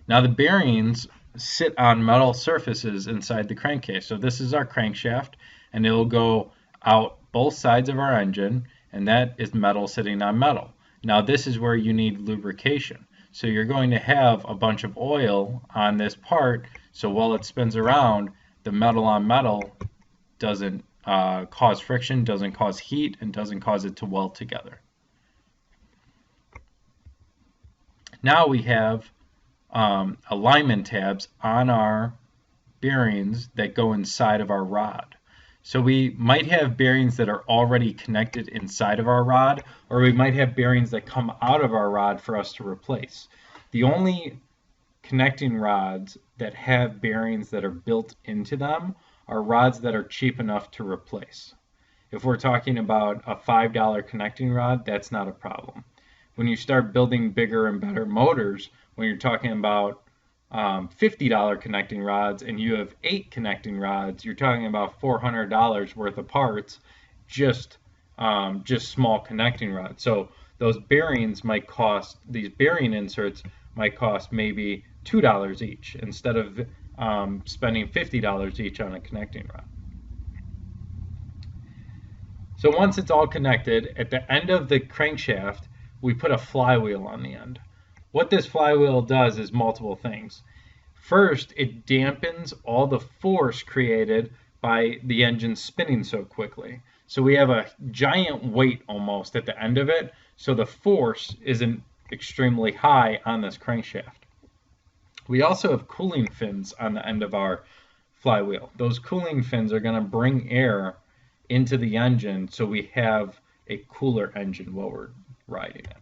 Now the bearings sit on metal surfaces inside the crankcase. So this is our crankshaft, and it'll go out both sides of our engine, and that is metal sitting on metal. Now this is where you need lubrication. So you're going to have a bunch of oil on this part, so while it spins around, the metal on metal doesn't cause friction, doesn't cause heat, and doesn't cause it to weld together. Now we have alignment tabs on our bearings that go inside of our rod. So we might have bearings that are already connected inside of our rod, or we might have bearings that come out of our rod for us to replace. The only connecting rods that have bearings that are built into them are rods that are cheap enough to replace. If we're talking about a $5 connecting rod, that's not a problem. When you start building bigger and better motors, when you're talking about $50 connecting rods and you have 8 connecting rods, you're talking about $400 worth of parts, just small connecting rods. So those bearings might cost, these bearing inserts might cost maybe $2 each instead of spending $50 each on a connecting rod. So once it's all connected, at the end of the crankshaft, we put a flywheel on the end. What this flywheel does is multiple things. First, it dampens all the force created by the engine spinning so quickly. So we have a giant weight almost at the end of it, so the force isn't extremely high on this crankshaft. We also have cooling fins on the end of our flywheel. Those cooling fins are going to bring air into the engine so we have a cooler engine while we're riding it.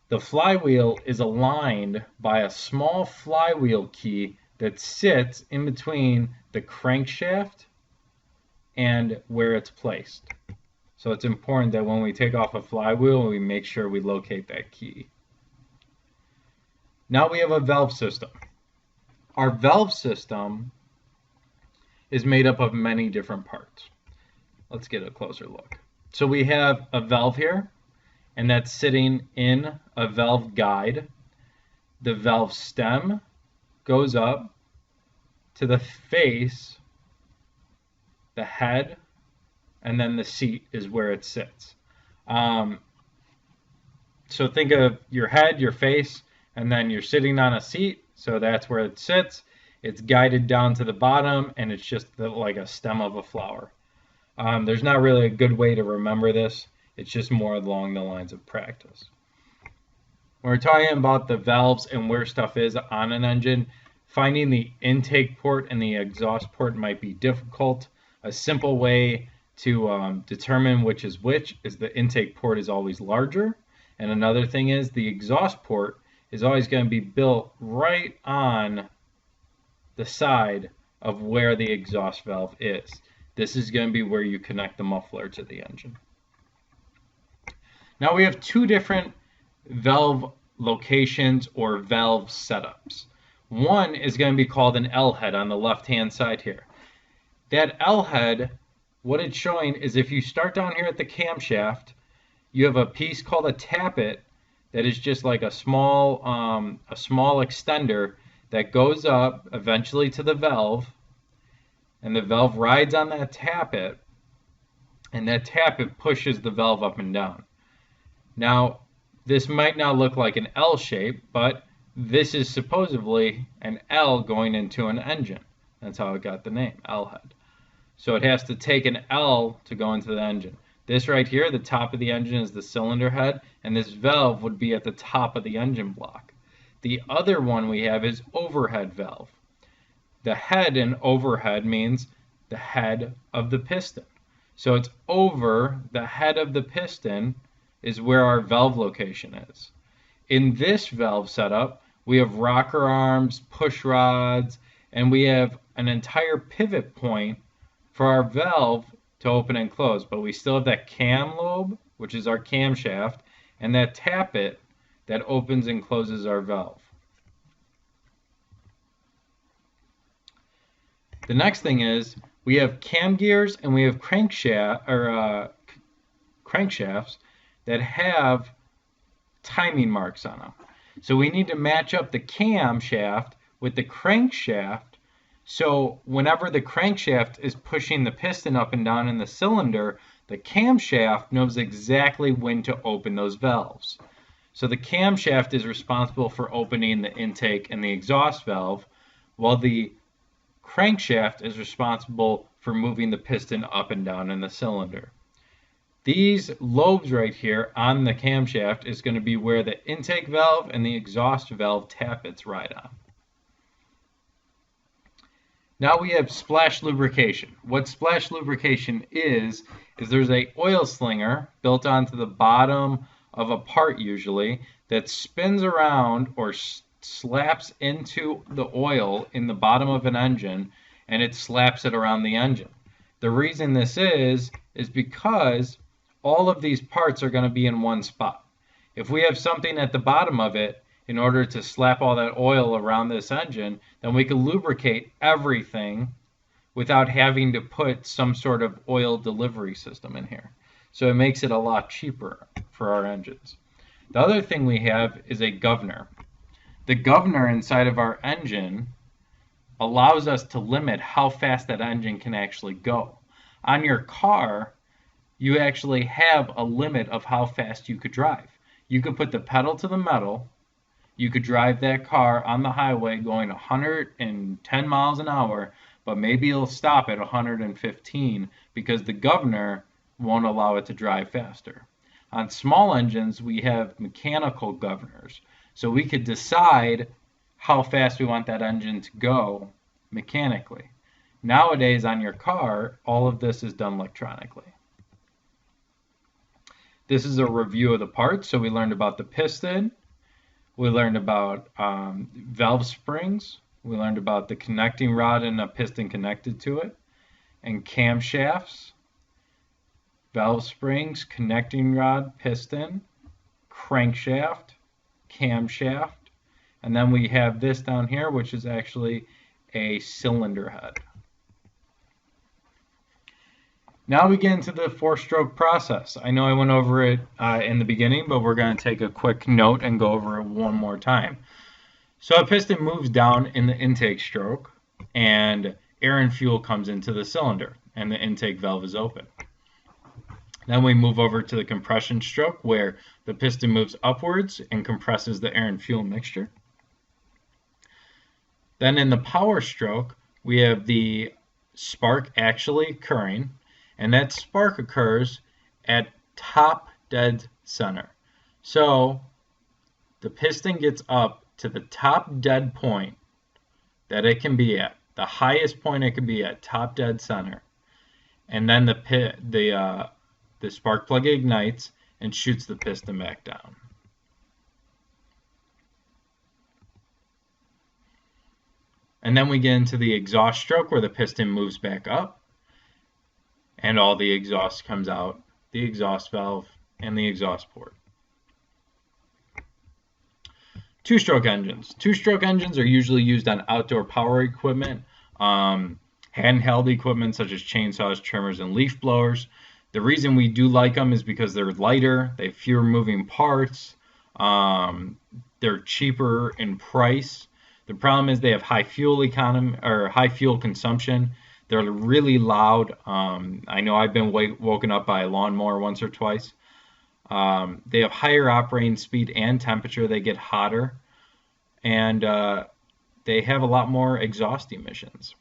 The flywheel is aligned by a small flywheel key that sits in between the crankshaft and where it's placed. So it's important that when we take off a flywheel, we make sure we locate that key. Now we have a valve system. Our valve system is made up of many different parts. Let's get a closer look. So we have a valve here, and that's sitting in a valve guide. The valve stem goes up to the face, the head, and then the seat is where it sits. So think of your head, your face, and then you're sitting on a seat, so that's where it sits. It's guided down to the bottom, and it's just like a stem of a flower. There's not really a good way to remember this. It's just more along the lines of practice. When we're talking about the valves and where stuff is on an engine, finding the intake port and the exhaust port might be difficult. A simple way to determine which is the intake port is always larger. And another thing is the exhaust port is always going to be built right on the side of where the exhaust valve is. This is going to be where you connect the muffler to the engine. Now we have two different valve locations or valve setups. One is going to be called an L head on the left-hand side here. That L head, what it's showing is if you start down here at the camshaft, you have a piece called a tappet that is just like a small extender that goes up eventually to the valve, and the valve rides on that tappet, and that tappet pushes the valve up and down. Now, this might not look like an L shape, but this is supposedly an L going into an engine. That's how it got the name, L head. So it has to take an L to go into the engine. This right here, the top of the engine, is the cylinder head, and this valve would be at the top of the engine block. The other one we have is overhead valve. The head in overhead means the head of the piston. So it's over the head of the piston is where our valve location is. In this valve setup, we have rocker arms, push rods, and we have an entire pivot point for our valve to open and close. But we still have that cam lobe, which is our camshaft, and that tappet that opens and closes our valve. The next thing is we have cam gears and we have crankshafts that have timing marks on them. So we need to match up the camshaft with the crankshaft. So whenever the crankshaft is pushing the piston up and down in the cylinder, the camshaft knows exactly when to open those valves. So the camshaft is responsible for opening the intake and the exhaust valve, while the crankshaft is responsible for moving the piston up and down in the cylinder. These lobes right here on the camshaft is going to be where the intake valve and the exhaust valve tappets ride on. Now we have splash lubrication. What splash lubrication is there's a oil slinger built onto the bottom of a part usually that spins around or slaps into the oil in the bottom of an engine, and it slaps it around the engine. The reason this is because all of these parts are going to be in one spot. If we have something at the bottom of it, in order to slap all that oil around this engine, then we can lubricate everything without having to put some sort of oil delivery system in here. So it makes it a lot cheaper for our engines. The other thing we have is a governor. The governor inside of our engine allows us to limit how fast that engine can actually go. On your car, you actually have a limit of how fast you could drive. You could put the pedal to the metal. You could drive that car on the highway going 110 miles an hour, but maybe it'll stop at 115 because the governor won't allow it to drive faster. On small engines, we have mechanical governors. So we could decide how fast we want that engine to go mechanically. Nowadays on your car, all of this is done electronically. This is a review of the parts. So we learned about the piston. We learned about valve springs. We learned about the connecting rod and a piston connected to it, and camshafts, valve springs, connecting rod, piston, crankshaft, camshaft, and then we have this down here, which is actually a cylinder head. Now we get into the four-stroke process. I know I went over it in the beginning, but we're going to take a quick note and go over it one more time. So a piston moves down in the intake stroke, and air and fuel comes into the cylinder, and the intake valve is open. Then we move over to the compression stroke, where the piston moves upwards and compresses the air and fuel mixture. Then in the power stroke, we have the spark actually occurring, and that spark occurs at top dead center. So the piston gets up to the top dead point that it can be at, the highest point it can be at, top dead center. And then the spark plug ignites and shoots the piston back down. And then we get into the exhaust stroke where the piston moves back up and all the exhaust comes out, the exhaust valve and the exhaust port. Two-stroke engines. Two-stroke engines are usually used on outdoor power equipment, handheld equipment such as chainsaws, trimmers, and leaf blowers. The reason we do like them is because they're lighter, they have fewer moving parts, they're cheaper in price. The problem is they have high fuel economy or high fuel consumption. They're really loud. I know I've been woken up by a lawnmower once or twice. They have higher operating speed and temperature. They get hotter, and they have a lot more exhaust emissions.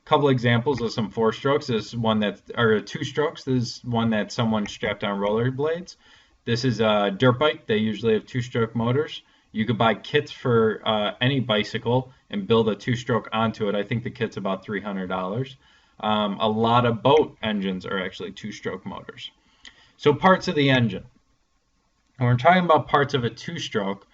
A couple examples of some four strokes. This is one that, or two strokes. This is one that someone strapped on rollerblades. This is a dirt bike. They usually have two-stroke motors. You could buy kits for any bicycle and build a two-stroke onto it. I think the kit's about $300. A lot of boat engines are actually two-stroke motors. So parts of the engine. When we're talking about parts of a two-stroke,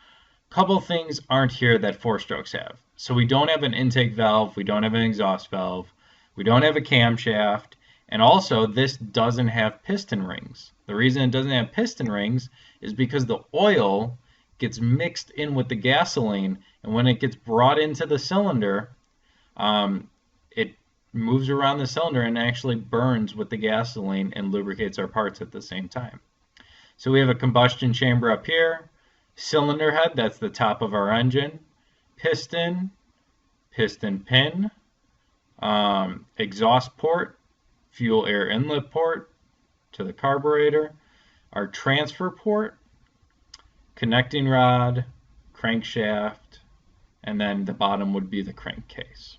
a couple things aren't here that four-strokes have. So we don't have an intake valve, we don't have an exhaust valve, we don't have a camshaft, and also this doesn't have piston rings. The reason it doesn't have piston rings is because the oil gets mixed in with the gasoline, and when it gets brought into the cylinder, it moves around the cylinder and actually burns with the gasoline and lubricates our parts at the same time. So we have a combustion chamber up here, Cylinder head, that's the top of our engine. Piston, piston pin, exhaust port, fuel air inlet port to the carburetor, our transfer port, connecting rod, crankshaft, and then the bottom would be the crankcase.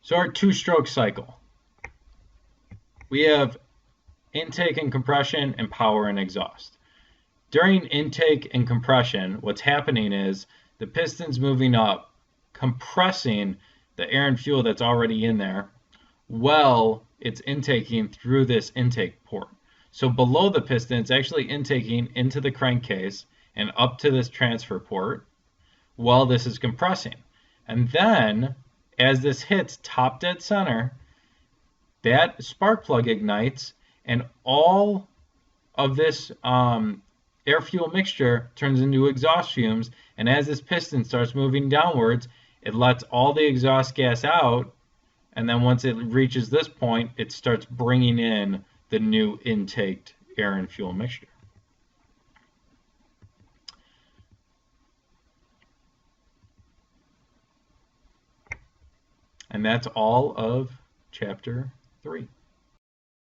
So our two-stroke cycle. We have intake and compression and power and exhaust. During intake and compression, what's happening is the piston's moving up, compressing the air and fuel that's already in there while it's intaking through this intake port. So below the piston, it's actually intaking into the crankcase and up to this transfer port while this is compressing. And then, as this hits top dead center, that spark plug ignites and all of this air-fuel mixture turns into exhaust fumes. And as this piston starts moving downwards, it lets all the exhaust gas out. And then once it reaches this point, it starts bringing in the new intaked air and fuel mixture. And that's all of chapter 3.